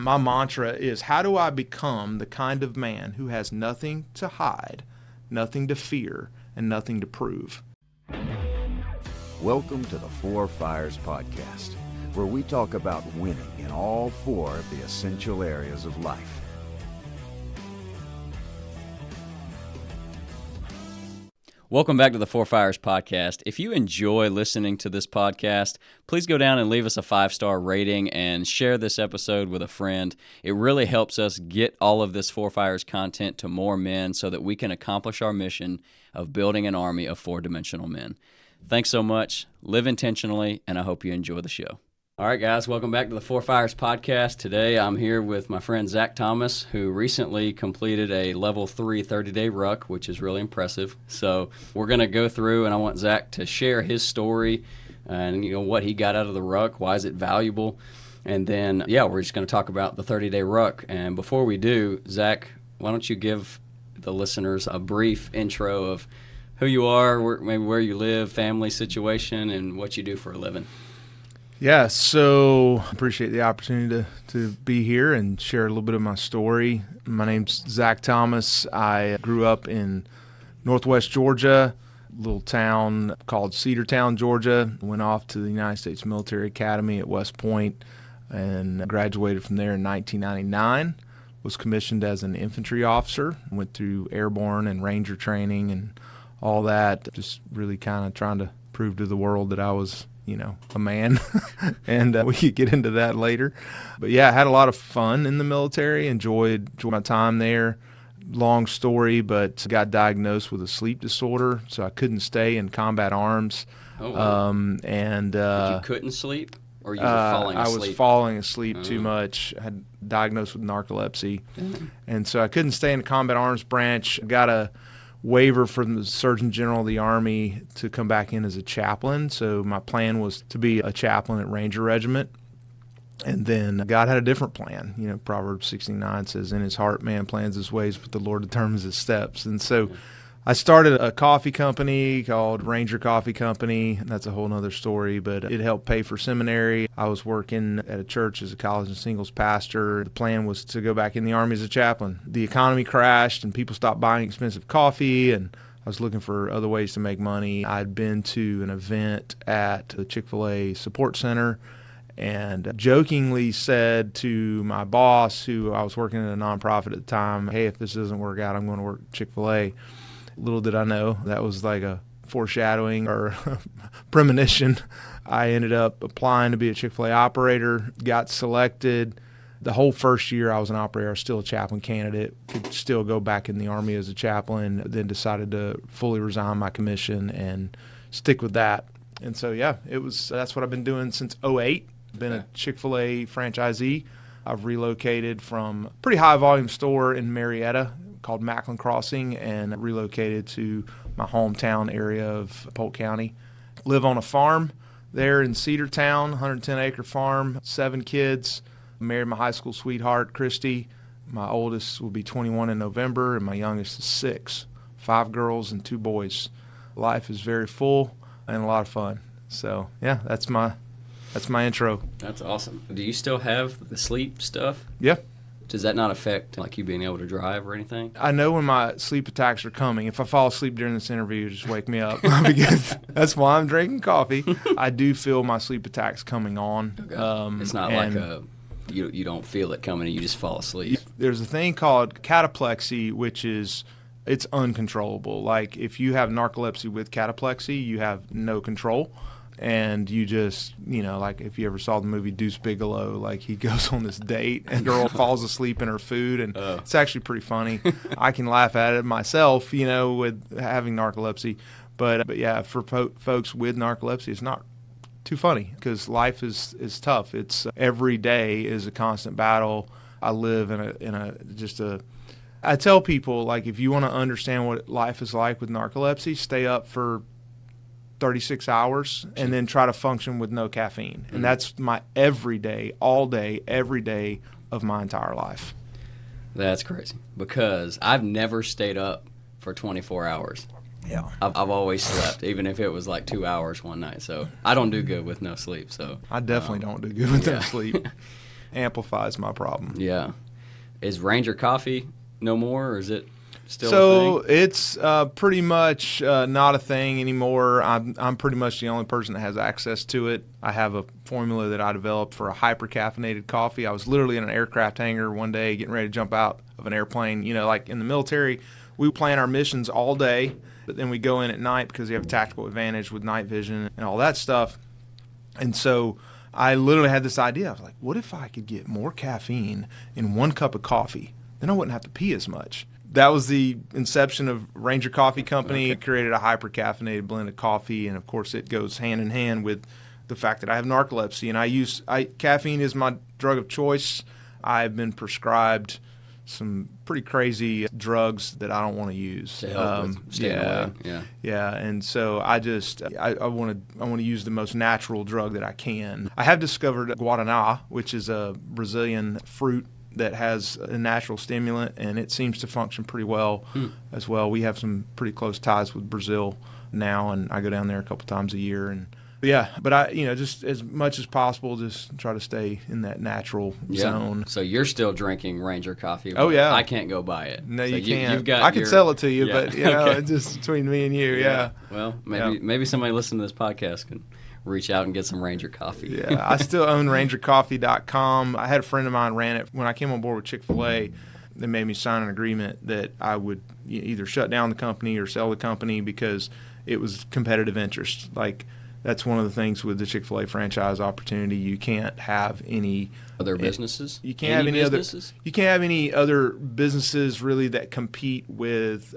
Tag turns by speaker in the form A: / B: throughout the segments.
A: My mantra is, how do I become the kind of man who has nothing to hide, nothing to fear, and nothing to prove?
B: Welcome to the Four Fires Podcast, where we talk about winning in all four of the essential areas of life.
C: Welcome back to the Four Fires Podcast. If you enjoy listening to this podcast, please go down and leave us a 5-star rating and share this episode with a friend. It really helps us get all of this Four Fires content to more men so that we can accomplish our mission of building an army of four-dimensional men. Thanks so much. Live intentionally, and I hope you enjoy the show. All right, guys, welcome back to the Four Fires Podcast. Today I'm here with my friend Zach Thomas, who recently completed a level 3 30-day ruck, which is really impressive. So we're going to go through, and I want Zach to share his story and what he got out of the ruck, why is it valuable, and then, we're just going to talk about the 30-day ruck. And before we do, Zach, why don't you give the listeners a brief intro of who you are, maybe where you live, family situation, and what you do for a living.
A: Yeah, so appreciate the opportunity to be here and share a little bit of my story. My name's Zach Thomas. I grew up in northwest Georgia, a little town called Cedartown, Georgia. Went off to the United States Military Academy at West Point and graduated from there in 1999. Was commissioned as an infantry officer, went through airborne and ranger training and all that, just really kind of trying to prove to the world that I was a man, and we could get into that later. But I had a lot of fun in the military, enjoyed my time there. Long story, but got diagnosed with a sleep disorder, so I couldn't stay in combat arms.
C: Oh, wow.
A: But
C: you couldn't sleep, or you were falling asleep?
A: I was falling asleep too much. I had diagnosed with narcolepsy, and so I couldn't stay in the combat arms branch. Got a waiver from the Surgeon General of the Army to come back in as a chaplain. So my plan was to be a chaplain at Ranger Regiment. And then God had a different plan. Proverbs 69 says, in his heart man plans his ways, but the Lord determines his steps. And so I started a coffee company called Ranger Coffee Company. That's a whole nother story, but it helped pay for seminary. I was working at a church as a college and singles pastor. The plan was to go back in the Army as a chaplain. The economy crashed and people stopped buying expensive coffee, and I was looking for other ways to make money. I'd been to an event at the Chick-fil-A support center and jokingly said to my boss, who I was working at a nonprofit at the time, hey, if this doesn't work out, I'm going to work at Chick-fil-A. Little did I know that was like a foreshadowing or premonition. I ended up applying to be a Chick-fil-A operator, got selected. The whole first year I was an operator, I was still a chaplain candidate, could still go back in the Army as a chaplain, then decided to fully resign my commission and stick with that. And so, that's what I've been doing since 2008. Been a Chick-fil-A franchisee. I've relocated from a pretty high volume store in Marietta called Macklin Crossing and relocated to my hometown area of Polk County. Live on a farm there in Cedartown, 110-acre farm, 7 kids. Married my high school sweetheart, Christy. My oldest will be 21 in November, and my youngest is 6. 5 girls and 2 boys. Life is very full and a lot of fun. So, that's my intro.
C: That's awesome. Do you still have the sleep stuff?
A: Yeah.
C: Does that not affect you being able to drive or anything?
A: I know when my sleep attacks are coming. If I fall asleep during this interview, just wake me up because that's why I'm drinking coffee. I do feel my sleep attacks coming on.
C: Okay. It's not like you don't feel it coming and you just fall asleep.
A: There's a thing called cataplexy, which is it's uncontrollable. Like if you have narcolepsy with cataplexy, you have no control. And you just, like if you ever saw the movie Deuce Bigalow, like he goes on this date and girl falls asleep in her food, and it's actually pretty funny. I can laugh at it myself, with having narcolepsy. But for folks with narcolepsy, it's not too funny because life is tough. It's every day is a constant battle. I live I tell people, if you want to understand what life is like with narcolepsy, stay up for 36 hours and then try to function with no caffeine. And that's my every day, all day, every day of my entire life.
C: That's crazy because I've never stayed up for 24 hours.
A: Yeah.
C: I've always slept, even if it was 2 hours one night. So I don't do good with no sleep. So
A: I definitely don't do good with no sleep. amplifies my problem.
C: Yeah. Is Ranger coffee no more, or is it still
A: So
C: a thing?
A: it's pretty much not a thing anymore. I'm pretty much the only person that has access to it. I have a formula that I developed for a hyper-caffeinated coffee. I was literally in an aircraft hangar one day getting ready to jump out of an airplane. You know, like in the military, we plan our missions all day, but then we go in at night because we have a tactical advantage with night vision and all that stuff. And so I literally had this idea. I was like, what if I could get more caffeine in one cup of coffee? Then I wouldn't have to pee as much. That was the inception of Ranger Coffee Company.
C: Okay.
A: It created a hyper-caffeinated blend of coffee, and of course it goes hand in hand with the fact that I have narcolepsy, and caffeine is my drug of choice. I've been prescribed some pretty crazy drugs that I don't want to use.
C: To help with staying away.
A: Yeah, and so I want to use the most natural drug that I can. I have discovered guaraná, which is a Brazilian fruit that has a natural stimulant, and it seems to function pretty well as well. We have some pretty close ties with Brazil now, and I go down there a couple times a year. And yeah, but I, just as much as possible, just try to stay in that natural zone.
C: So you're still drinking Ranger coffee.
A: Oh, yeah.
C: I can't go buy it.
A: No,
C: so
A: you can't.
C: You've got
A: I could sell it to you,
C: Yeah.
A: but
C: Okay.
A: it's just between me and you. Yeah.
C: Well, maybe somebody listening to this podcast can reach out and get some Ranger coffee.
A: Yeah, I still own rangercoffee.com. I had a friend of mine ran it when I came on board with Chick-fil-A. They made me sign an agreement that I would either shut down the company or sell the company because it was competitive interest. Like, that's one of the things with the Chick-fil-A franchise opportunity. You can't have any
C: Other businesses?
A: You can't have any
C: businesses?
A: You can't have any other businesses really that compete with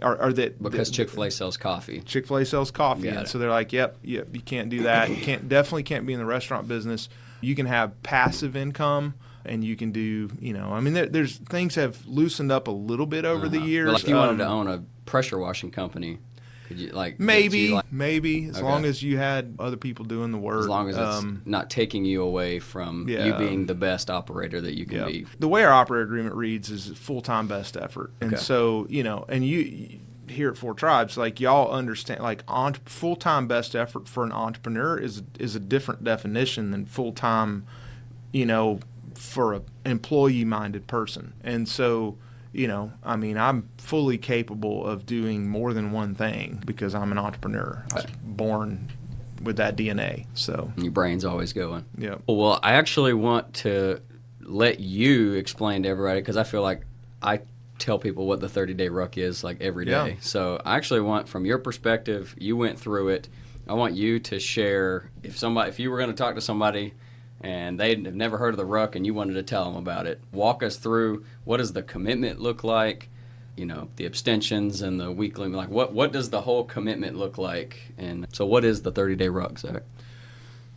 A: or that
C: Because Chick-fil-A sells coffee.
A: Chick-fil-A sells coffee,
C: Got
A: and
C: it.
A: so they're like, yep, you can't do that. You definitely can't be in the restaurant business. You can have passive income, and you can do, there's things have loosened up a little bit over the years.
C: Well, if you wanted to own a pressure washing company, could you
A: maybe, as
C: Okay.
A: long as you had other people doing the work.
C: as long as it's not taking you away from you being the best operator that you can be.
A: The way our operator agreement reads is full-time best effort. And
C: Okay.
A: so, and you here at Four Tribes, like, y'all understand, like, full-time best effort for an entrepreneur is a different definition than full-time, for an employee-minded person. And so, I'm fully capable of doing more than one thing because I'm an entrepreneur. I was born with that DNA. So,
C: Your brain's always going.
A: yeah.
C: Well, I actually want to let you explain to everybody, because I feel like I tell people what the 30-day ruck is like every day.
A: Yeah.
C: So I actually want, from your perspective, you went through it. I want you to share, if you were going to talk to somebody and they'd never heard of the ruck and you wanted to tell them about it, walk us through, what does the commitment look like? The abstentions and the weekly, like what does the whole commitment look like? And so what is the 30-day ruck, Zach?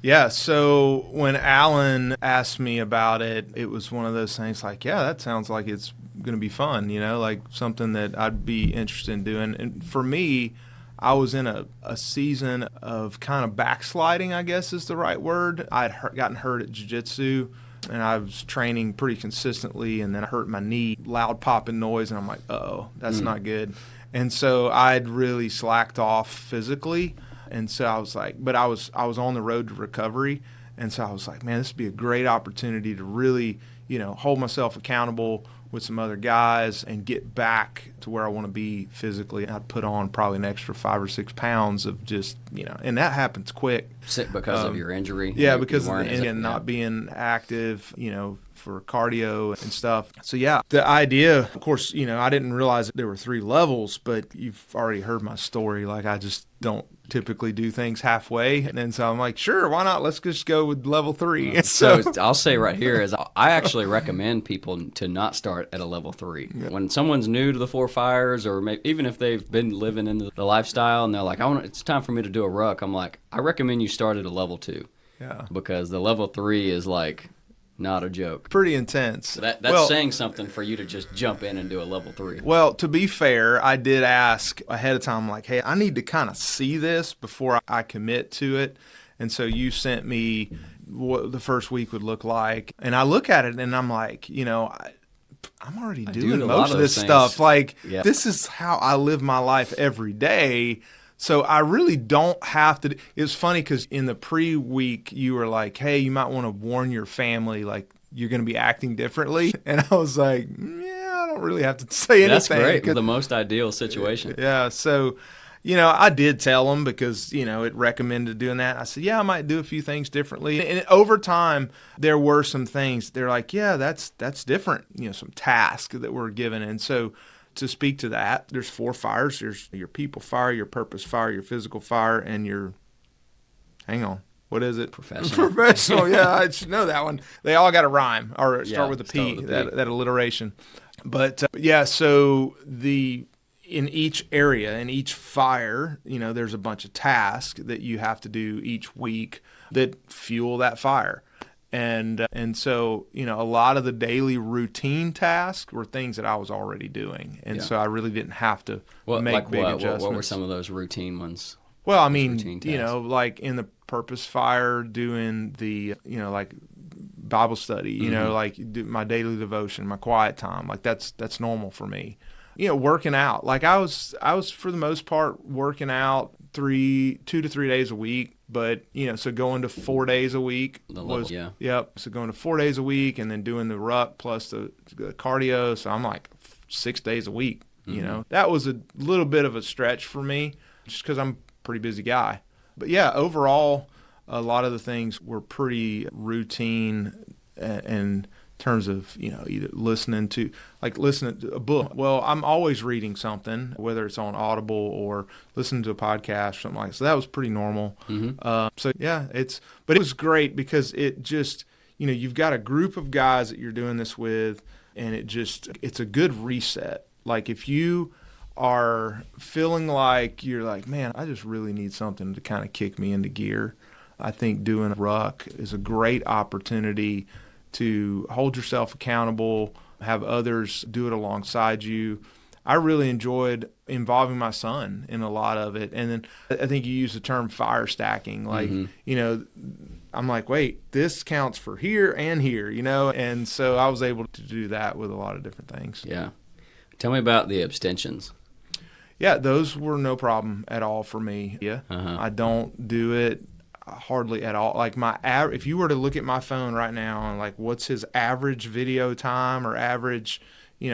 A: Yeah, so when Alan asked me about it, it was one of those things like, yeah, that sounds like it's going to be fun, like something that I'd be interested in doing. And for me, I was in a season of kind of backsliding, I guess is the right word. I'd gotten hurt at jiu-jitsu, and I was training pretty consistently, and then I hurt my knee, loud popping noise, and I'm like, uh-oh, that's not good. And so I'd really slacked off physically, and so I was like, but I was on the road to recovery, and so I was like, man, this would be a great opportunity to really, hold myself accountable with some other guys and get back to where I want to be physically. I'd put on probably an extra 5 or 6 pounds of just, and that happens quick.
C: Sick because of your injury?
A: Yeah,
C: You
A: because of the
C: weren't as-
A: engine not being active, for cardio and stuff. So yeah, the idea, of course, I didn't realize there were 3 levels, but you've already heard my story. Like, I just don't typically do things halfway. And so I'm like, sure, why not? Let's just go with level 3.
C: So I'll say right here is I actually recommend people to not start at a level 3.
A: Yeah.
C: When someone's new to the Four Fires, or maybe even if they've been living in the lifestyle and they're like, it's time for me to do a ruck, I'm like, I recommend you start at a level 2.
A: Yeah.
C: Because the level 3 is like not a joke.
A: Pretty intense.
C: So that's
A: Well,
C: saying something for you to just jump in and do a level 3.
A: Well, to be fair, I did ask ahead of time, like, hey, I need to kind of see this before I commit to it. And so you sent me what the first week would look like. And I look at it and I'm like, I'm already doing
C: do a lot
A: most
C: of
A: of this
C: those
A: stuff.
C: things.
A: Like,
C: Yeah.
A: this is how I live my life every day. So I really don't have to. It was funny because in the pre-week, you were like, hey, you might want to warn your family, like, you're going to be acting differently. And I was like, yeah, I don't really have to say anything.
C: That's great. The most ideal situation.
A: Yeah. So, I did tell them because, it recommended doing that. I said, yeah, I might do a few things differently. And over time, there were some things. They're like, yeah, that's different. Some tasks that were given. And so to speak to that, there's 4 fires. There's your people fire, your purpose fire, your physical fire, and your, hang on. What is it? Professional. Yeah, I should know that one. They all got a rhyme or start with a P, that alliteration. But so in each area, in each fire, there's a bunch of tasks that you have to do each week that fuel that fire. And so, a lot of the daily routine tasks were things that I was already doing. And so I really didn't have to make big adjustments.
C: What were some of those routine ones?
A: Well, I mean, like in the purpose fire, doing the, like Bible study, like do my daily devotion, my quiet time, like that's normal for me. Working out, like I was for the most part working out 2 to 3 days a week, but so going to 4 days a week Yep. So going to 4 days a week and then doing the ruck plus the cardio. So I'm like 6 days a week. That was a little bit of a stretch for me, just because I'm a pretty busy guy. But yeah, overall, a lot of the things were pretty routine in terms of, either listening to a book. Well, I'm always reading something, whether it's on Audible or listening to a podcast, something like that. So that was pretty normal. But it was great because it just, you've got a group of guys that you're doing this with, and it's a good reset. Like if you are feeling like you're like, man, I just really need something to kind of kick me into gear, I think doing a ruck is a great opportunity to hold yourself accountable, have others do it alongside you. I really enjoyed involving my son in a lot of it. And then I think you use the term fire stacking. Like, I'm like, wait, this counts for here and here, And so I was able to do that with a lot of different things.
C: Yeah. Tell me about the abstentions.
A: Yeah, those were no problem at all for me. Yeah. I don't do it hardly at all. Like if you were to look at my phone right now and like what's his average video time or average,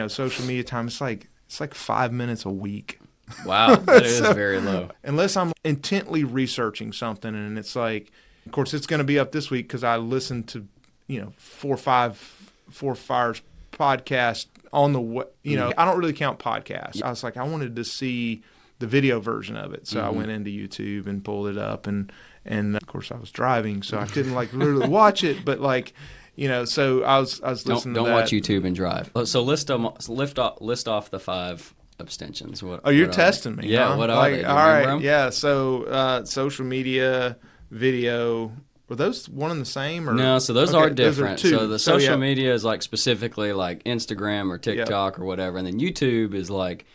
A: social media time, it's like 5 minutes a week.
C: Wow, that is very low.
A: Unless I'm intently researching something, and it's like, of course, it's going to be up this week because I listened to 4 Fires podcast on the I don't really count podcasts. I was like, I wanted to see the video version of it, so I went into YouTube and pulled it up, and of course I was driving, so I couldn't like literally watch it, but like, so I was listening.
C: Don't
A: to that.
C: watch YouTube and drive. So list off the 5 abstentions.
A: You're testing me?
C: Yeah.
A: Huh?
C: What are they?
A: All right. Them? Yeah. So social media, video. Were those one and the same? Or?
C: No, so those are different.
A: Those are 2.
C: So the social media is like specifically like Instagram or TikTok or whatever, and then YouTube is like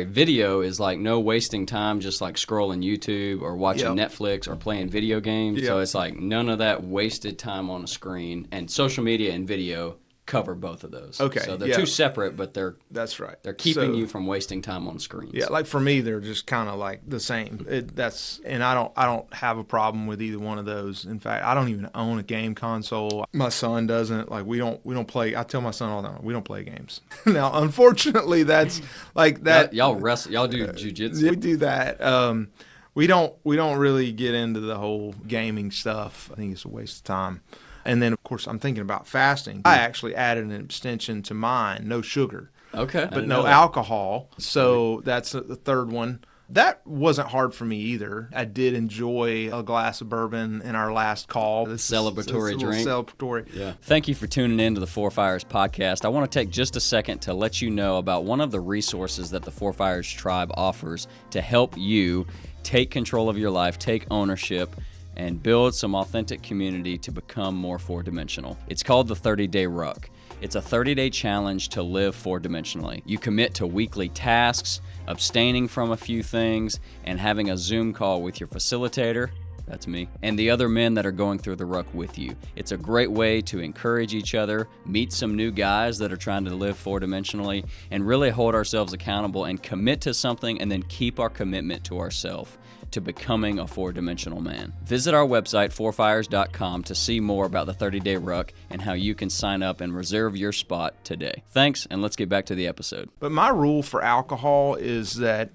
C: video is like no wasting time, just like scrolling YouTube or watching Netflix or playing video games. So it's like none of that wasted time on a screen. And social media and video cover both of those.
A: Okay.
C: So they're 2 separate, but
A: that's right.
C: They're keeping you from wasting time on screens.
A: Yeah, like for me, they're just kind of like the same. And I don't have a problem with either one of those. In fact, I don't even own a game console. My son doesn't. Like we don't play. I tell my son all the time, we don't play games. Now, unfortunately, that's like that.
C: Y'all wrestle. Y'all do jujitsu.
A: We do that. We don't really get into the whole gaming stuff. I think it's a waste of time. And then, of course, I'm thinking about fasting. I actually added an abstention to mine, no sugar.
C: Okay.
A: But no alcohol. So that's the third one. That wasn't hard for me either. I did enjoy a glass of bourbon in our last call.
C: Celebratory drink.
A: Celebratory.
C: Yeah. Thank you for tuning in to the 4 Fires podcast. I want to take just a second to let you know about one of the resources that the 4 Fires tribe offers to help you take control of your life, take ownership, and build some authentic community to become more 4-dimensional. It's called the 30-Day Ruck. It's a 30-day challenge to live 4-dimensionally. You commit to weekly tasks, abstaining from a few things, and having a Zoom call with your facilitator that's me, and the other men that are going through the ruck with you. It's a great way to encourage each other, meet some new guys that are trying to live four-dimensionally, and really hold ourselves accountable and commit to something and then keep our commitment to ourselves, to becoming a four-dimensional man. Visit our website, fourfires.com, to see more about the 30-day ruck and how you can sign up and reserve your spot today. Thanks, and let's get back to the episode.
A: But my rule for alcohol is that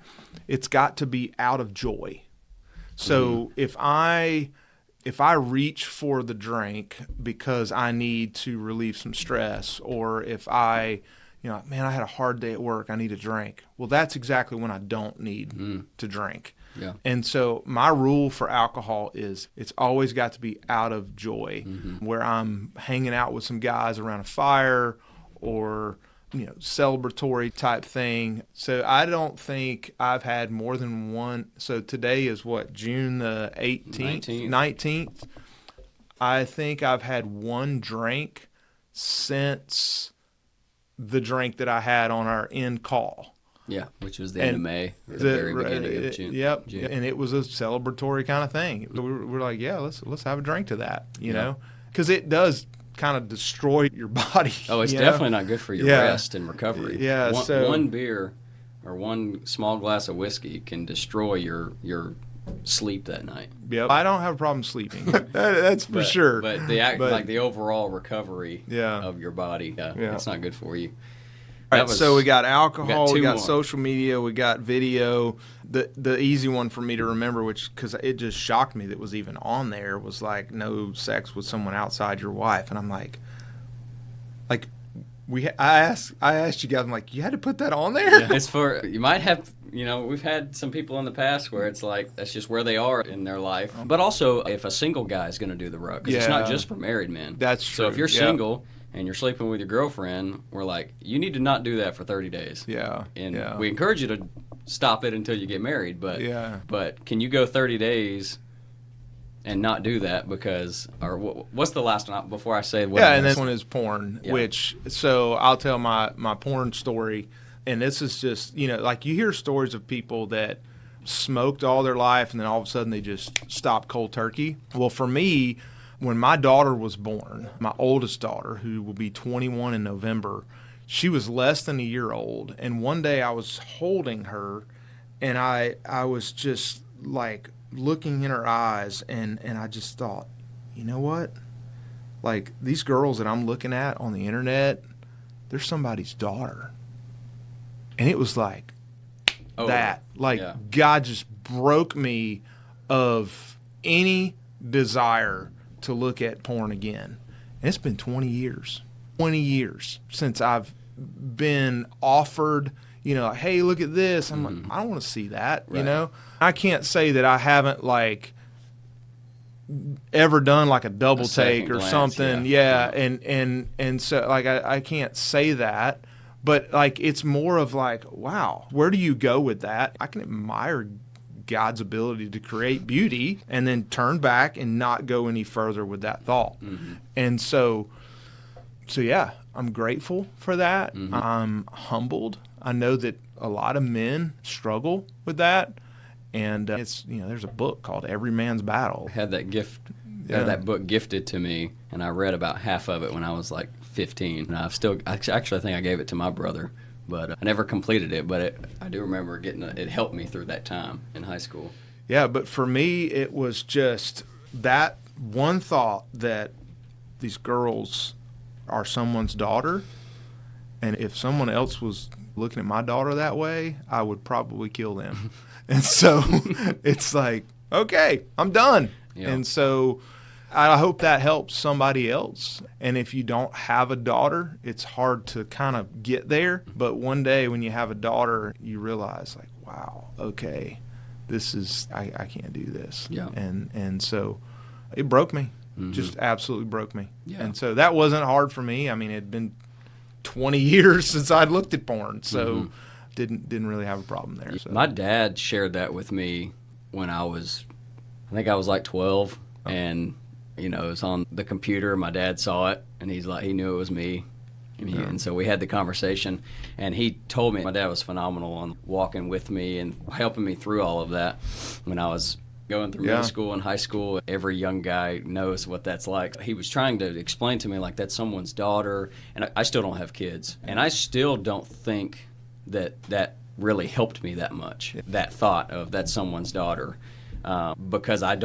A: it's got to be out of joy. So if I reach for the drink because I need to relieve some stress, or if I had a hard day at work, I need a drink. Well, that's exactly when I don't need to drink.
C: Yeah.
A: And so my rule for alcohol is it's always got to be out of joy, where I'm hanging out with some guys around a fire or, celebratory type thing. So I don't think I've had more than one. So today is what, June the 18th? 19th. I think I've had one drink since the drink that I had on our end call.
C: Yeah, which was the end of May, or the very beginning of June.
A: Yep,
C: June.
A: And it was a celebratory kind of thing. We're like, yeah, let's have a drink to that, you know, because it does kind of destroy your body.
C: Oh, it's definitely not good for your rest and recovery.
A: Yeah,
C: one beer or one small glass of whiskey can destroy your sleep that night.
A: Yep, I don't have a problem sleeping. That's for sure.
C: But the overall recovery of your body,
A: yeah,
C: it's not good for you.
A: All right, so we got alcohol, we got
C: more.
A: social media, we got video. The easy one for me to remember, because it just shocked me that was even on there, was like no sex with someone outside your wife, and I'm like I asked you guys, I'm like, you had to put that on there?
C: Yeah, it's for, you might have, we've had some people in the past where it's like that's just where they are in their life. But also, if a single guy is going to do the ruck, because it's not just for married men.
A: That's true.
C: So if you're single and you're sleeping with your girlfriend, we're like, you need to not do that for 30 days.
A: Yeah.
C: And we encourage you to stop it until you get married. But can you go 30 days and not do that because, or what's the last one before I say what?
A: Yeah, and this one is porn, which, so I'll tell my porn story. And this is just, like you hear stories of people that smoked all their life and then all of a sudden they just stopped cold turkey. Well, for me, when my daughter was born, my oldest daughter, who will be 21 in November, she was less than a year old. And one day I was holding her and I was just like looking in her eyes and I just thought, you know what? Like these girls that I'm looking at on the internet, they're somebody's daughter. And it was like God just broke me of any desire to look at porn again. And it's been 20 years since I've been offered, hey, look at this. I'm like, I don't want to see that, I can't say that I haven't like ever done like a double take or something. And so like I can't say that. But, like, it's more of like, wow, where do you go with that? I can admire God's ability to create beauty and then turn back and not go any further with that thought. And so yeah, I'm grateful for that. I'm humbled. I know that a lot of men struggle with that. And it's, there's a book called Every Man's Battle.
C: I had that gift, that book gifted to me, and I read about half of it when I was like 15. And I think I gave it to my brother, but I never completed it. But I do remember it helped me through that time in high school.
A: Yeah, but for me, it was just that one thought that these girls are someone's daughter, and if someone else was looking at my daughter that way, I would probably kill them. And so it's like, okay, I'm done. Yeah. And so I hope that helps somebody else. And if you don't have a daughter, it's hard to kind of get there. But one day when you have a daughter, you realize like, wow, okay, this is, I can't do this.
C: Yeah.
A: And so it broke me, just absolutely broke me.
C: Yeah.
A: And so that wasn't hard for me. I mean, it had been 20 years since I'd looked at porn. So didn't really have a problem there. So.
C: My dad shared that with me when I think I was like 12, and it was on the computer. My dad saw it, and he's like, he knew it was me, and so we had the conversation. And he told me my dad was phenomenal on walking with me and helping me through all of that when I was going through middle school and high school. Every young guy knows what that's like. He was trying to explain to me, like, that's someone's daughter, and I still don't have kids. And I still don't think that really helped me that much, that thought of that's someone's daughter. Because I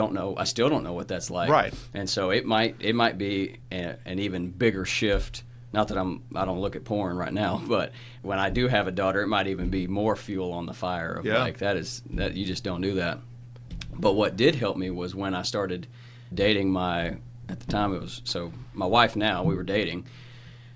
C: still don't know what that's like.
A: Right.
C: And so it might be an even bigger shift. Not that I don't look at porn right now, but when I do have a daughter, it might even be more fuel on the fire of like, that you just don't do that. But what did help me was when I started dating at the time it was, so my wife now, we were dating,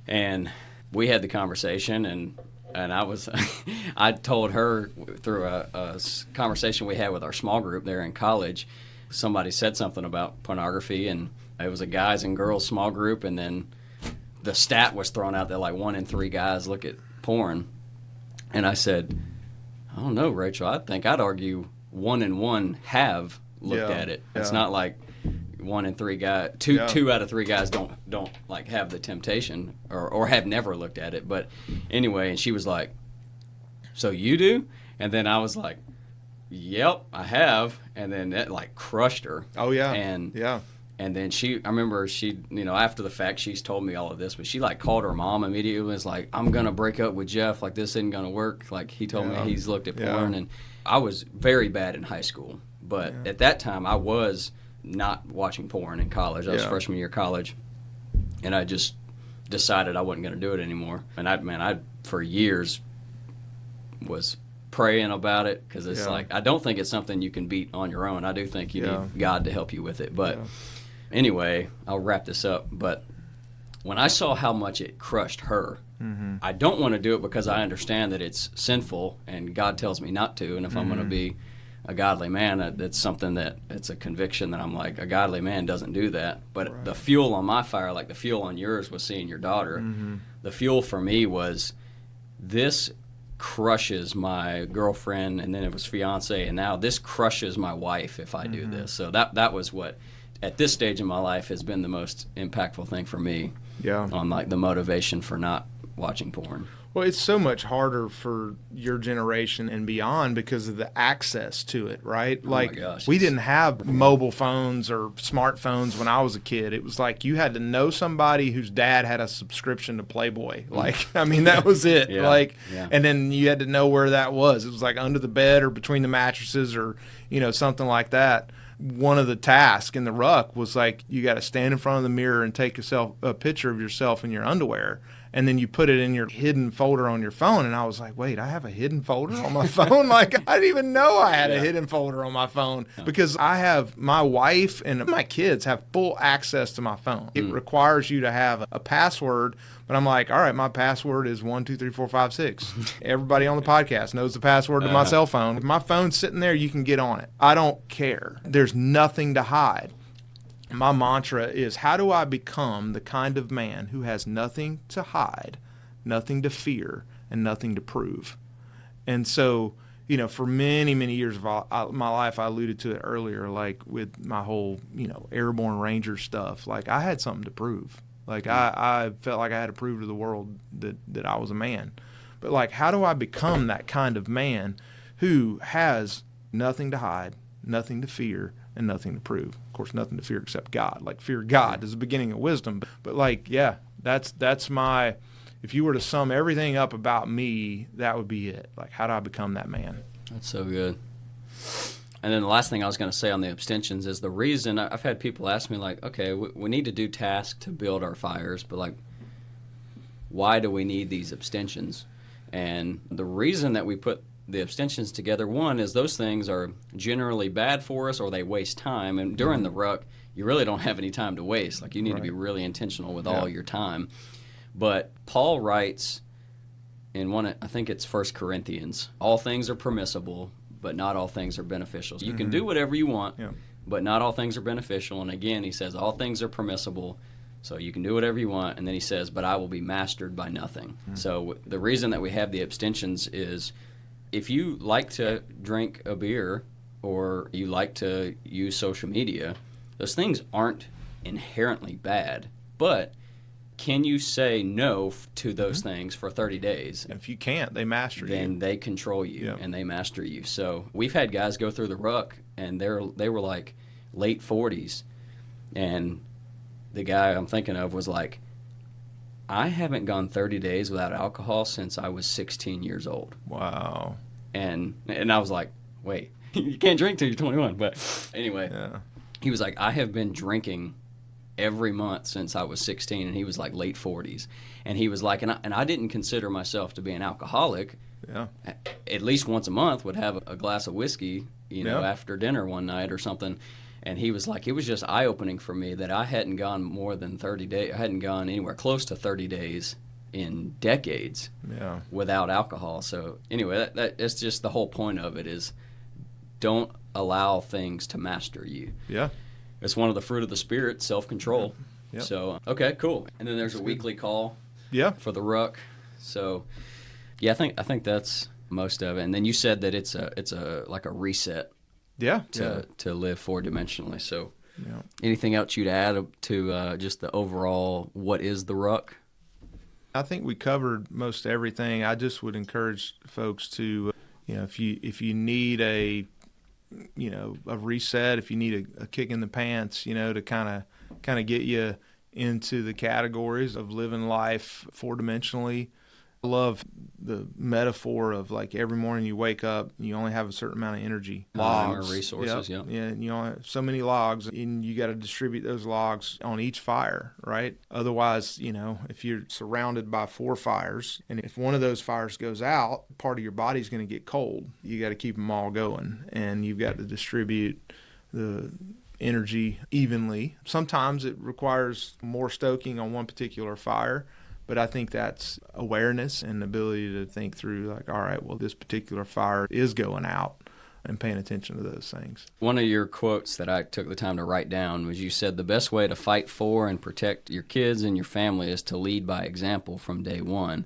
C: and we had the conversation, and I told her through a conversation we had with our small group there in college, somebody said something about pornography, and it was a guys and girls small group, and then the stat was thrown out that like 1 in 3 guys look at porn. And I said, I don't know, Rachel, I think I'd argue 1 in 1 have looked at it. It's not like 1 in 3 guys, two out of 3 guys don't like have the temptation or have never looked at it. But anyway, and she was like, so you do? And then I was like, yep, I have. And then that like crushed her.
A: Oh yeah.
C: And then I remember she, after the fact, she's told me all of this, but she like called her mom immediately and was like, I'm going to break up with Jeff. Like, this isn't going to work. Like, he told me he's looked at porn. And I was very bad in high school. But at that time, I was not watching porn in college. I was freshman year of college. And I just decided I wasn't going to do it anymore. And I for years was praying about it, because it's like, I don't think it's something you can beat on your own. I do think you need God to help you with it. But anyway, I'll wrap this up. But when I saw how much it crushed her, I don't want to do it because I understand that it's sinful and God tells me not to. And if I'm going to be a godly man, that's something it's a conviction that I'm like, a godly man doesn't do that. But the fuel on my fire, like the fuel on yours, was seeing your daughter. The fuel for me was, this crushes my girlfriend, and then it was fiance, and now this crushes my wife if I do this. So that was what, at this stage in my life, has been the most impactful thing for me. On like the motivation for not watching porn.
A: Well, it's so much harder for your generation and beyond because of the access to it, right? Like,
C: my gosh,
A: we didn't have mobile phones or smartphones when I was a kid. It was like you had to know somebody whose dad had a subscription to Playboy. Like, I mean, that was it. And then you had to know where that was. It was like under the bed or between the mattresses or, something like that. One of the tasks in the Ruck was like, you got to stand in front of the mirror and take a picture of yourself in your underwear. And then you put it in your hidden folder on your phone. And I was like, wait, I have a hidden folder on my phone? Like, I didn't even know I had a hidden folder on my phone, because my wife and my kids have full access to my phone. It requires you to have a password. But I'm like, all right, my password is 1, 2, 3, 4, 5, 6. Everybody on the podcast knows the password to my cell phone. If my phone's sitting there, you can get on it. I don't care. There's nothing to hide. My mantra is, how do I become the kind of man who has nothing to hide, nothing to fear, and nothing to prove? And so, for many, many years of my life, I alluded to it earlier, like with my whole, airborne ranger stuff, like I had something to prove. Like I felt like I had to prove to the world that I was a man. But like, how do I become that kind of man who has nothing to hide, nothing to fear, and nothing to prove? Of course, nothing to fear except God. Like, fear God is the beginning of wisdom. But like, that's my, if you were to sum everything up about me, that would be it. Like, how do I become that man?
C: That's so good. And then the last thing I was going to say on the abstentions is, the reason I've had people ask me, like, okay, we need to do tasks to build our fires, but like, why do we need these abstentions? And the reason that we put the abstentions together, one is those things are generally bad for us, or they waste time. And during the Ruck, you really don't have any time to waste. Like, you need to be really intentional with all your time. But Paul writes in I think it's 1 Corinthians, all things are permissible, but not all things are beneficial. So you can do whatever you want, but not all things are beneficial. And again, he says all things are permissible, so you can do whatever you want. And then he says, but I will be mastered by nothing. So the reason that we have the abstentions is, if you like to drink a beer or you like to use social media, those things aren't inherently bad, but can you say no to those things for 30 days?
A: If you can't, they master you.
C: Then they control you and they master you. So we've had guys go through the ruck, and they were like late 40s, and the guy I'm thinking of was like, I haven't gone 30 days without alcohol since I was 16 years old.
A: Wow.
C: And I was like, wait, you can't drink till you're 21. But anyway, he was like, I have been drinking every month since I was 16, and he was like late 40s. And he was like, and I didn't consider myself to be an alcoholic.
A: Yeah.
C: At least once a month would have a glass of whiskey, after dinner one night or something. And he was like, it was just eye-opening for me that I hadn't gone more than 30 days. I hadn't gone anywhere close to 30 days in decades without alcohol. So anyway, that's just the whole point of it is don't allow things to master you.
A: Yeah.
C: It's one of the fruit of the Spirit, self-control. Yep. So, okay, cool. And then there's a weekly call for the ruck. So, yeah, I think that's most of it. And then you said that it's a like a reset. To live four-dimensionally. So anything else you'd add to just the overall what is the ruck?
A: I think we covered most everything. I just would encourage folks to, if you need a reset, if you need a kick in the pants, to kind of get you into the categories of living life four-dimensionally. I love the metaphor of like every morning you wake up, you only have a certain amount of energy. Logs.
C: Resources,
A: Yeah, and you only have so many logs, and you got to distribute those logs on each fire, right? Otherwise, if you're surrounded by 4 fires, and if one of those fires goes out, part of your body's going to get cold. You got to keep them all going, and you've got to distribute the energy evenly. Sometimes it requires more stoking on one particular fire. But I think that's awareness and ability to think through like, all right, well, this particular fire is going out and paying attention to those things.
C: One of your quotes that I took the time to write down was you said the best way to fight for and protect your kids and your family is to lead by example from day one.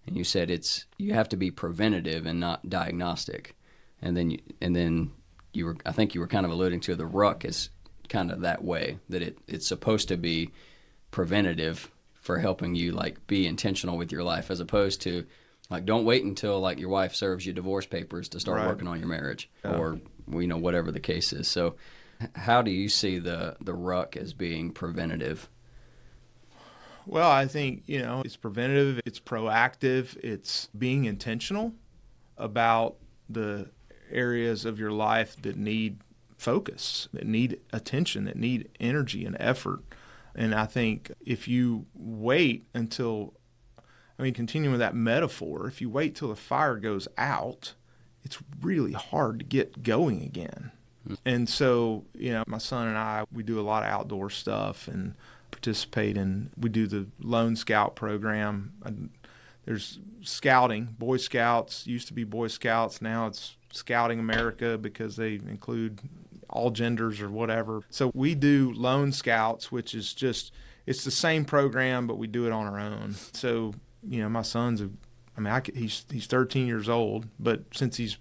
C: And you said you have to be preventative and not diagnostic. And then I think you were kind of alluding to the ruck is kind of that way, that it's supposed to be preventative for helping you like be intentional with your life, as opposed to like don't wait until like your wife serves you divorce papers to start working on your marriage or whatever the case is. So how do you see the ruck as being preventative?
A: Well, I think it's preventative, it's proactive, it's being intentional about the areas of your life that need focus, that need attention, that need energy and effort. And I think if you wait until, continuing with that metaphor, if you wait till the fire goes out, it's really hard to get going again. And so, my son and I, we do a lot of outdoor stuff and we do the Lone Scout program. There's scouting, Boy Scouts, used to be Boy Scouts, now it's Scouting America because they include all genders or whatever. So we do Lone Scouts, which is it's the same program, but we do it on our own. So, my son's, he's 13 years old, but since he's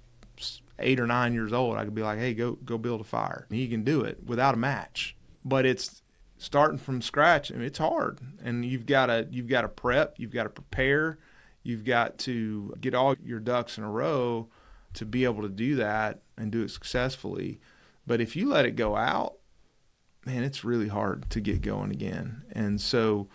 A: 8 or 9 years old, I could be like, hey, go build a fire. And he can do it without a match. But it's starting from scratch, it's hard. And you've got to prep, you've got to prepare, you've got to get all your ducks in a row to be able to do that and do it successfully. But if you let it go out, man, it's really hard to get going again. And so,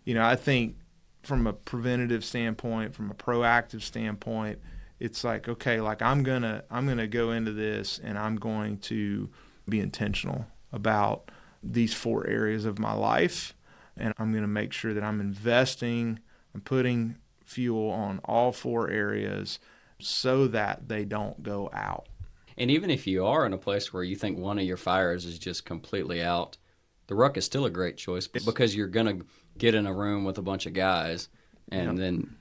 A: I think from a preventative standpoint, from a proactive standpoint, it's like, okay, like I'm gonna go into this and I'm going to be intentional about these 4 areas of my life, and I'm gonna make sure that I'm putting fuel on all 4 areas so that they don't go out.
C: And even if you are in a place where you think one of your fires is just completely out, the ruck is still a great choice because you're going to get in a room with a bunch of guys, and then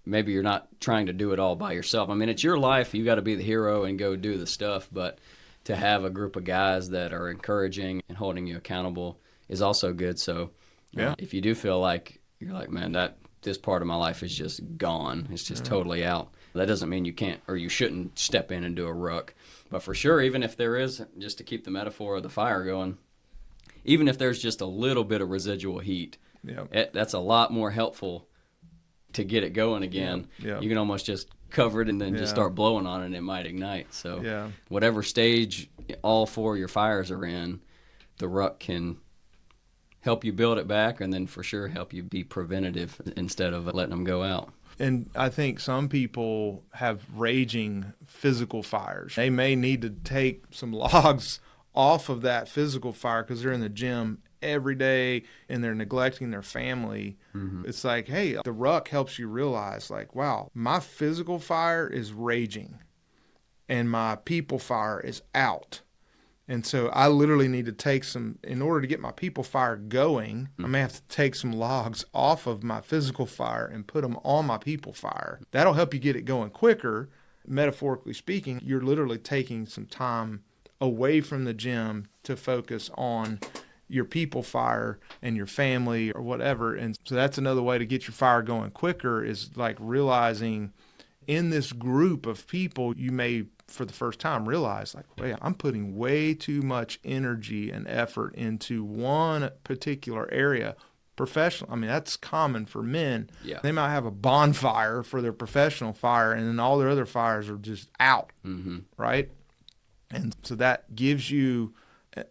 C: maybe you're not trying to do it all by yourself. It's your life. You got to be the hero and go do the stuff, but to have a group of guys that are encouraging and holding you accountable is also good. So if you do feel like you're like, man, this part of my life is just gone, it's just totally out, that doesn't mean you can't or you shouldn't step in and do a ruck. But for sure, even if there is, just to keep the metaphor of the fire going, even if there's just a little bit of residual heat, That's a lot more helpful to get it going again. You can almost just cover it and then just start blowing on it and it might ignite. So whatever stage all 4 of your fires are in, the Ruck can help you build it back, and then for sure help you be preventative instead of letting them go out.
A: And I think some people have raging physical fires. They may need to take some logs off of that physical fire because they're in the gym every day and they're neglecting their family. It's like, hey, the Ruck helps you realize, like, wow, my physical fire is raging and my people fire is out. And so I literally need to take some, in order to get my people fire going, I may have to take some logs off of my physical fire and put them on my people fire. That'll help you get it going quicker. Metaphorically speaking, you're literally taking some time away from the gym to focus on your people fire and your family or whatever. And so that's another way to get your fire going quicker, is like realizing in this group of people, you may for the first time realize, like, wait, I'm putting way too much energy and effort into one particular area. Professional, I mean, that's common for men. They might have a bonfire for their professional fire and then all their other fires are just out, right? And so that gives you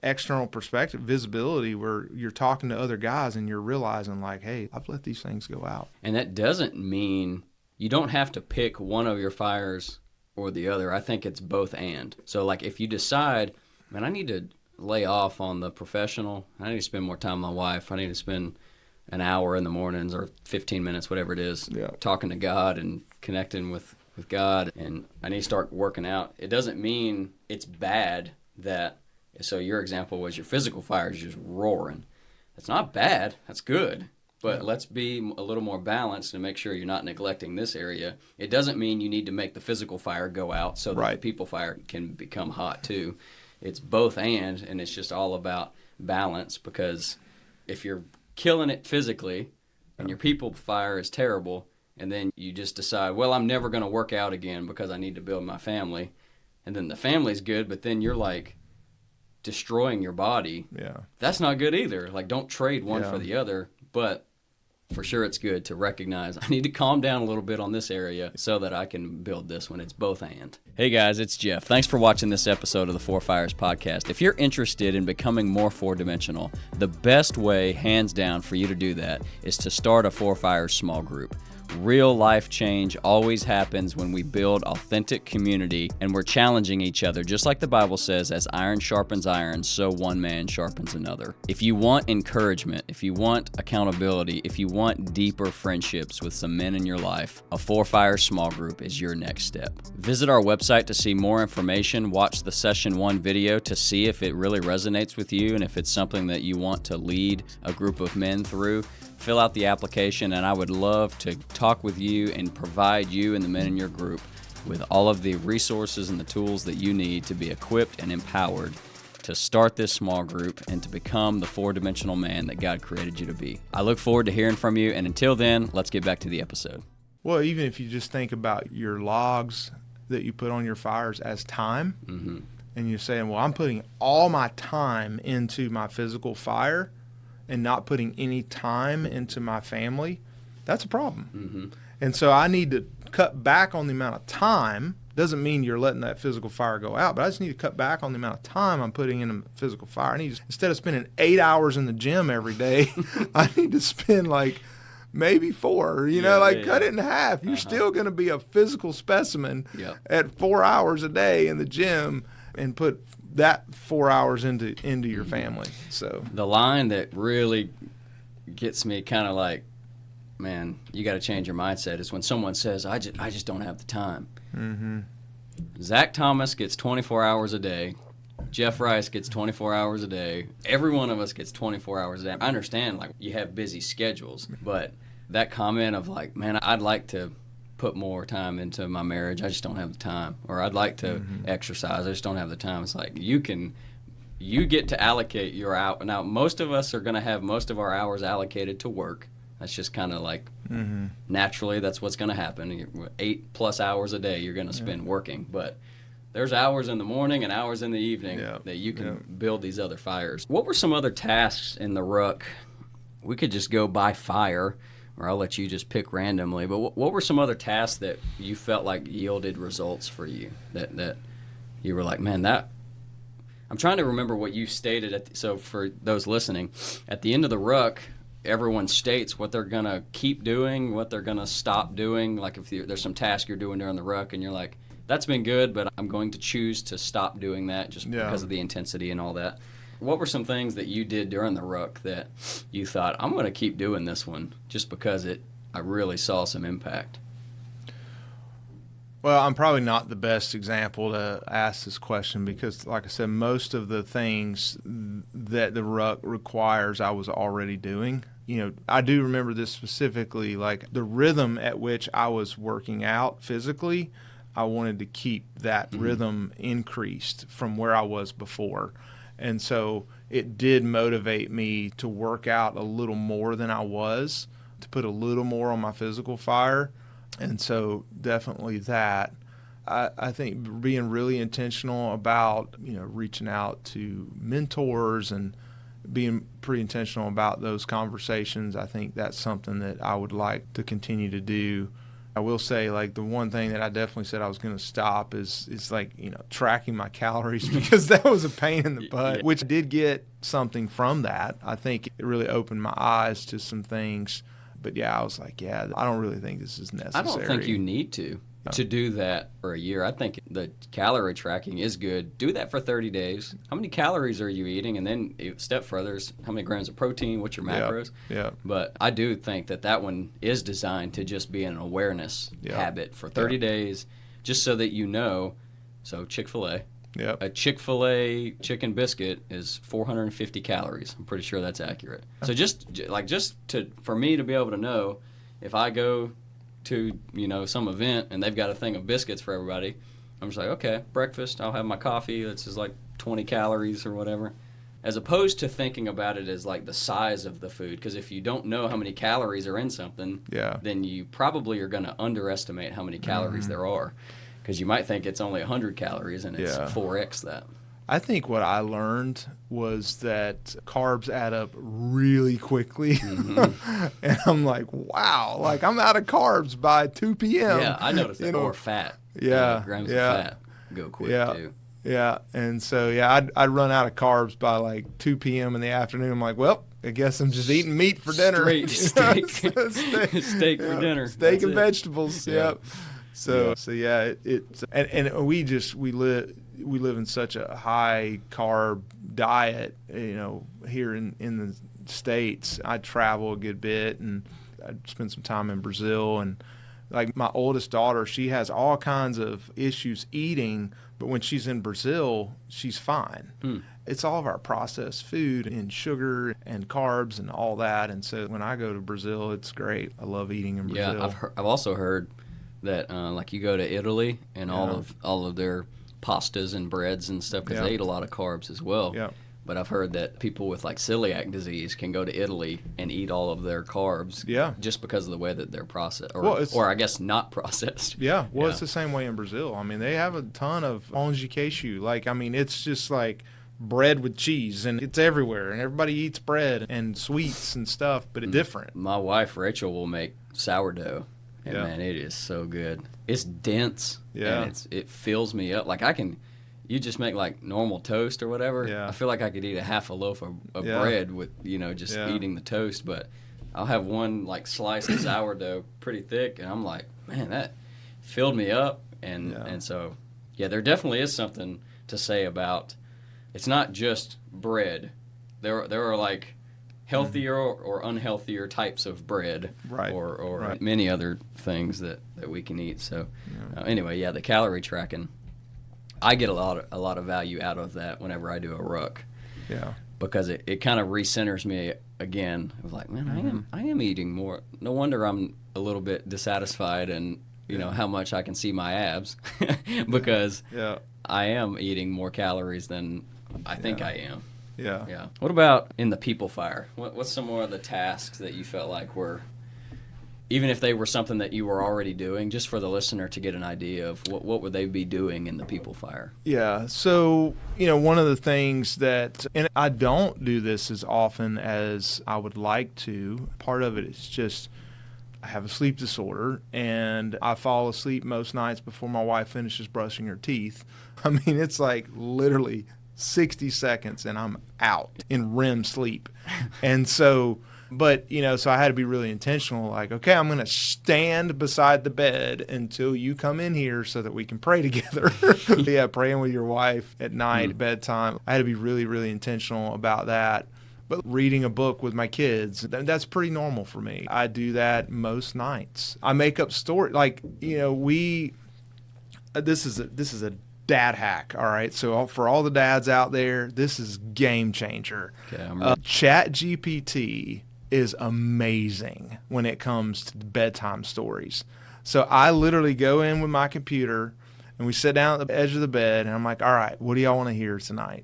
A: external perspective, visibility, where you're talking to other guys and you're realizing, like, hey, I've let these things go out.
C: And that doesn't mean you don't have to pick one of your fires or the other. I think it's both and. So, like, if you decide, man, I need to lay off on the professional, I need to spend more time with my wife, I need to spend an hour in the mornings or 15 minutes, whatever it is, talking to God and connecting with God, and I need to start working out. It doesn't mean it's bad that, so your example was your physical fire is just roaring. That's not bad. That's good. But let's be a little more balanced and make sure you're not neglecting this area. It doesn't mean you need to make the physical fire go out so that the people fire can become hot too. It's both and it's just all about balance, because if you're killing it physically and your people fire is terrible, and then you just decide, well, I'm never going to work out again because I need to build my family, and then the family's good, but then you're like destroying your body. That's not good either. Like, don't trade one for the other, but for sure it's good to recognize I need to calm down a little bit on this area so that I can build this one. It's both and. Hey guys, it's Jeff. Thanks for watching this episode of the Four Fires Podcast. If you're interested in becoming more four-dimensional, the best way, hands down, for you to do that is to start a Four Fires small group. Real life change always happens when we build authentic community and we're challenging each other, just like the Bible says, as iron sharpens iron, so one man sharpens another. If you want encouragement, if you want accountability, if you want deeper friendships with some men in your life, a Four Fires small group is your next step. Visit our website to see more information, watch the Session 1 video to see if it really resonates with you and if it's something that you want to lead a group of men through. Fill out the application, and I would love to talk with you and provide you and the men in your group with all of the resources and the tools that you need to be equipped and empowered to start this small group and to become the four-dimensional man that God created you to be. I look forward to hearing from you, and until then, let's get back to the episode.
A: Well, even if you just think about your logs that you put on your fires as time, and you're saying, well, I'm putting all my time into my physical fire and not putting any time into my family, that's a problem. And so I need to cut back on the amount of time. Doesn't mean you're letting that physical fire go out, but I just need to cut back on the amount of time I'm putting in a physical fire. I need to, instead of spending 8 hours in the gym every day, I need to spend like maybe 4, cut it in half. You're still going to be a physical specimen at 4 hours a day in the gym, and put that 4 hours into your family. So
C: the line that really gets me kind of like, man, you got to change your mindset, is when someone says, I just don't have the time. Zach Thomas gets 24 hours a day. Jeff Rice gets 24 hours a day. Every one of us gets 24 hours a day. I understand, like, you have busy schedules, but that comment of like, man, I'd like to put more time into my marriage, I just don't have the time. Or I'd like to exercise, I just don't have the time. It's like, you get to allocate your hour. Now, most of us are going to have most of our hours allocated to work. That's just kind of like naturally that's what's going to happen. 8+ hours a day you're going to spend working. But there's hours in the morning and hours in the evening that you can build these other fires. What were some other tasks in the Ruck we could just go by fire, or I'll let you just pick randomly. But what were some other tasks that you felt like yielded results for you that you were like, man, that I'm trying to remember what you stated. So for those listening, at the end of the ruck, everyone states what they're going to keep doing, what they're going to stop doing. Like if there's some task you're doing during the ruck and you're like, that's been good, but I'm going to choose to stop doing that just because of the intensity and all that. What were some things that you did during the ruck that you thought, I'm going to keep doing this one just because I really saw some impact?
A: Well, I'm probably not the best example to ask this question because, like I said, most of the things that the ruck requires I was already doing. I do remember this specifically, like the rhythm at which I was working out physically, I wanted to keep that rhythm increased from where I was before. And so it did motivate me to work out a little more than I was, to put a little more on my physical fire. And so definitely that. I think being really intentional about, reaching out to mentors and being pretty intentional about those conversations, I think that's something that I would like to continue to do. I will say, like, the one thing that I definitely said I was going to stop is like, tracking my calories because that was a pain in the butt, which I did get something from that. I think it really opened my eyes to some things. But, I was like, I don't really think this is necessary.
C: I don't think you need to do that for a year. I think the calorie tracking is good. Do that for 30 days. How many calories are you eating? And then step further, how many grams of protein, what's your macros?
A: Yeah.
C: But I do think that one is designed to just be an awareness habit for 30 days, just so that you know. So Chick-fil-A.
A: Yep.
C: A Chick-fil-A chicken biscuit is 450 calories. I'm pretty sure that's accurate. So for me to be able to know, if I go to some event and they've got a thing of biscuits for everybody, I'm just like, okay, breakfast, I'll have my coffee. That's just like 20 calories or whatever. As opposed to thinking about it as like the size of the food, because if you don't know how many calories are in something, then you probably are going to underestimate how many calories there are. Because you might think it's only 100 calories, and it's 4x that.
A: I think what I learned was that carbs add up really quickly. And I'm like, wow, like I'm out of carbs by 2 p.m.
C: Yeah, I noticed that. Or fat. Grams of fat go quick, too.
A: Yeah, and so, I'd run out of carbs by like 2 p.m. in the afternoon. I'm like, well, I guess I'm just eating meat for dinner.
C: Steak. Steak for dinner.
A: Steak and vegetables, yep. So it's and we live in such a high carb diet, here in the States. I travel a good bit, and I spent some time in Brazil, and like my oldest daughter, she has all kinds of issues eating, but when she's in Brazil, she's fine. It's all of our processed food and sugar and carbs and all that, and so when I go to Brazil, it's great. I love eating in Brazil.
C: Yeah, I've also heard that like you go to Italy and all of their pastas and breads and stuff, because they eat a lot of carbs as well. Yeah. But I've heard that people with like celiac disease can go to Italy and eat all of their carbs just because of the way that they're processed, or I guess not processed.
A: Yeah, well, it's the same way in Brazil. I mean, they have a ton of pão de queijo. Like, I mean, it's just like bread with cheese, and it's everywhere, and everybody eats bread and sweets and stuff, but it's different.
C: My wife, Rachel, will make sourdough. And man, it is so good. It's dense. Yeah. And it fills me up. Like you just make like normal toast or whatever. Yeah. I feel like I could eat a half a loaf of bread with, just eating the toast. But I'll have one like slice of sourdough pretty thick, and I'm like, man, that filled me up. And so, there definitely is something to say about, it's not just bread. There are like healthier or unhealthier types of bread, or many other things that we can eat. So anyway, the calorie tracking, I get a lot of value out of that whenever I do a ruck. Yeah, because it kind of recenters me again. I was like, man, I am eating more. No wonder I'm a little bit dissatisfied, and how much I can see my abs because I am eating more calories than I think I am. Yeah. What about in the people fire? What's some more of the tasks that you felt like were even if they were something that you were already doing, just for the listener to get an idea of what would they be doing in the People Fire?
A: Yeah. So, one of the things that, and I don't do this as often as I would like to, part of it is just I have a sleep disorder and I fall asleep most nights before my wife finishes brushing her teeth. I mean, it's like literally 60 seconds and I'm out in REM sleep. And so, but, so I had to be really intentional, like, okay, I'm going to stand beside the bed until you come in here so that we can pray together. Yeah, praying with your wife at night, at bedtime. I had to be really, really intentional about that. But reading a book with my kids, that's pretty normal for me. I do that most nights. I make up stories. Like, this is a dad hack, all right? So for all the dads out there, this is game changer.
C: Okay, I'm ready.
A: ChatGPT is amazing when it comes to bedtime stories. So I literally go in with my computer and we sit down at the edge of the bed and I'm like, all right, what do y'all want to hear tonight?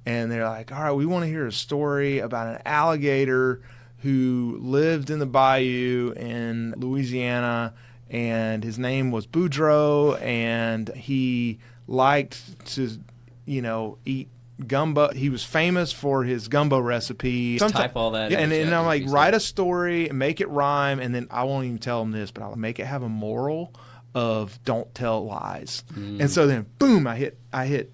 A: And they're like, all right, we want to hear a story about an alligator who lived in the bayou in Louisiana, and his name was Boudreaux, and he liked to, eat gumbo. He was famous for his gumbo recipe.
C: Type all that.
A: Yeah,
C: in
A: and I'm like,
C: ChatGPT.
A: write a story and make it rhyme, and then I won't even tell them this, but I'll make it have a moral of don't tell lies. And so then, boom, I hit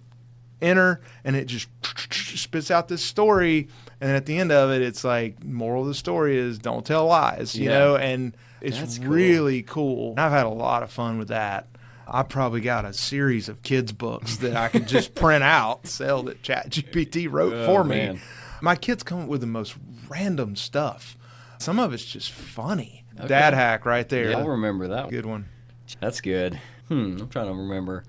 A: enter, and it just spits out this story, and then at the end of it, it's like, moral of the story is don't tell lies, and it's
C: That's cool.
A: really cool. I've had a lot of fun with that. I probably got a series of kids' books that I could just print out, sell that ChatGPT wrote for me.
C: Man.
A: My kids come up with the most random stuff. Some of it's just funny.
C: Okay.
A: Dad hack right there.
C: Yeah, I'll remember that.
A: Good one.
C: That's good. I'm trying to remember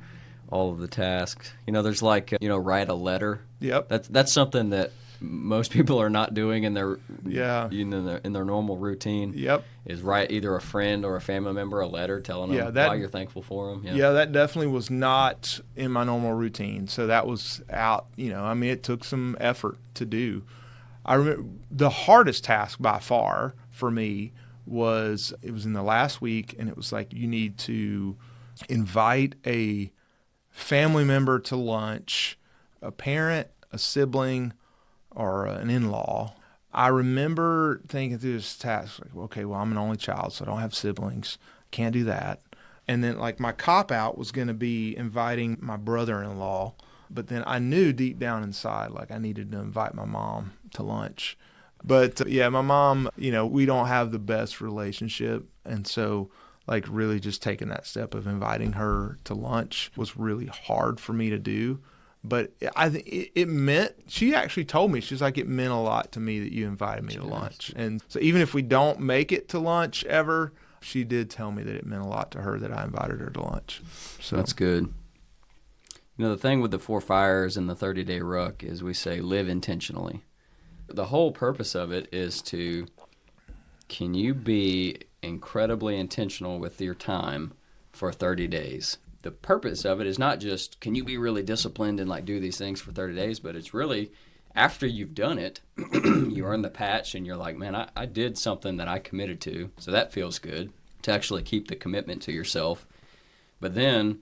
C: all of the tasks. There's like, write a letter.
A: Yep.
C: That's something that most people are not doing in their in their normal routine.
A: Yep.
C: Is write either a friend or a family member a letter telling them why you're thankful for them.
A: Yeah, that definitely was not in my normal routine. So that was out, it took some effort to do. I remember the hardest task by far for me was in the last week, and it was like, you need to invite a family member to lunch, a parent, a sibling, or an in-law. I remember thinking through this task, like, okay, well, I'm an only child, so I don't have siblings. Can't do that. And then, like, my cop-out was going to be inviting my brother-in-law, but then I knew deep down inside, like, I needed to invite my mom to lunch. But, my mom, we don't have the best relationship, and so, like, really just taking that step of inviting her to lunch was really hard for me to do. But I think it meant, she actually told me, she's like, it meant a lot to me that you invited me to lunch. And so even if we don't make it to lunch ever, she did tell me that it meant a lot to her that I invited her to lunch. So
C: that's good. The thing with the 4 fires and the 30-day ruck is we say live intentionally. The whole purpose of it is can you be incredibly intentional with your time for 30 days? The purpose of it is not just, can you be really disciplined and do these things for 30 days, but it's really, after you've done it, you earn the patch and you're like, man, I did something that I committed to. So that feels good to actually keep the commitment to yourself. But then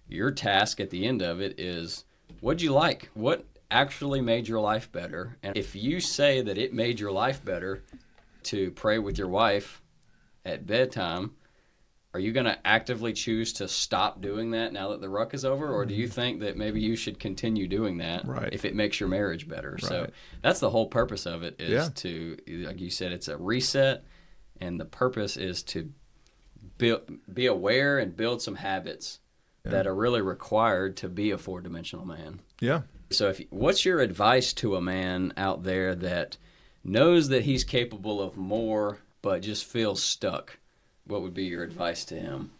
C: your task at the end of it is, what'd you like? What actually made your life better? And if you say that it made your life better to pray with your wife at bedtime, are you going to actively choose to stop doing that now that the ruck is over? Or do you think that maybe you should continue doing that if it makes your marriage better? Right. So that's the whole purpose of it is to, like you said, it's a reset. And the purpose is to be aware and build some habits that are really required to be a 4-dimensional man.
A: Yeah.
C: So what's your advice to a man out there that knows that he's capable of more but just feels stuck? What would be your advice to him?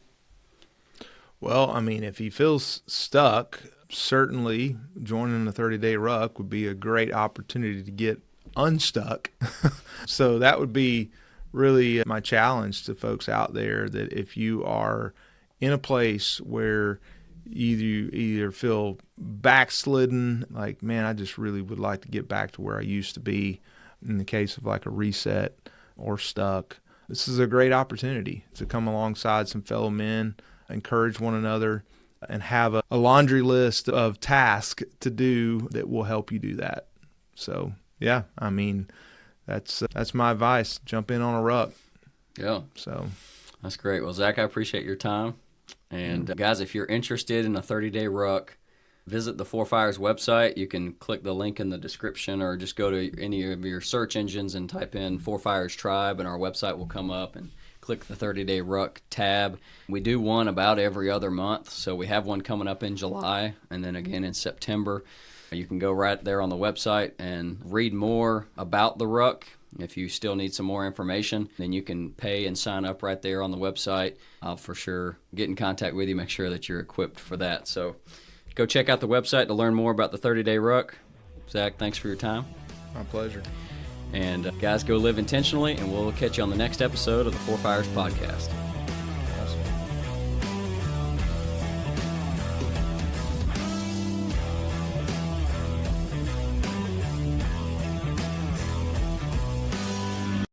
A: Well, if he feels stuck, certainly joining the 30-day ruck would be a great opportunity to get unstuck. So that would be really my challenge to folks out there, that if you are in a place where you either feel backslidden, like, man, I just really would like to get back to where I used to be, in the case of like a reset, or stuck, this is a great opportunity to come alongside some fellow men, encourage one another, and have a laundry list of tasks to do that will help you do that. So, yeah, I mean, that's my advice. Jump in on a ruck.
C: Yeah.
A: So
C: that's great. Well, Zach, I appreciate your time. And guys, if you're interested in a 30-day ruck, visit the Four Fires website. You can click the link in the description or just go to any of your search engines and type in Four Fires Tribe, and our website will come up, and click the 30-day ruck tab. We do one about every other month, so we have one coming up in July and then again in September. You can go right there on the website and read more about the ruck. If you still need some more information, then you can pay and sign up right there on the website. I'll for sure get in contact with you, make sure that you're equipped for that. So go check out the website to learn more about the 30-day ruck. Zach, thanks for your time.
A: my pleasure.
C: And guys, go live intentionally, and we'll catch you on the next episode of the Four Fires Podcast.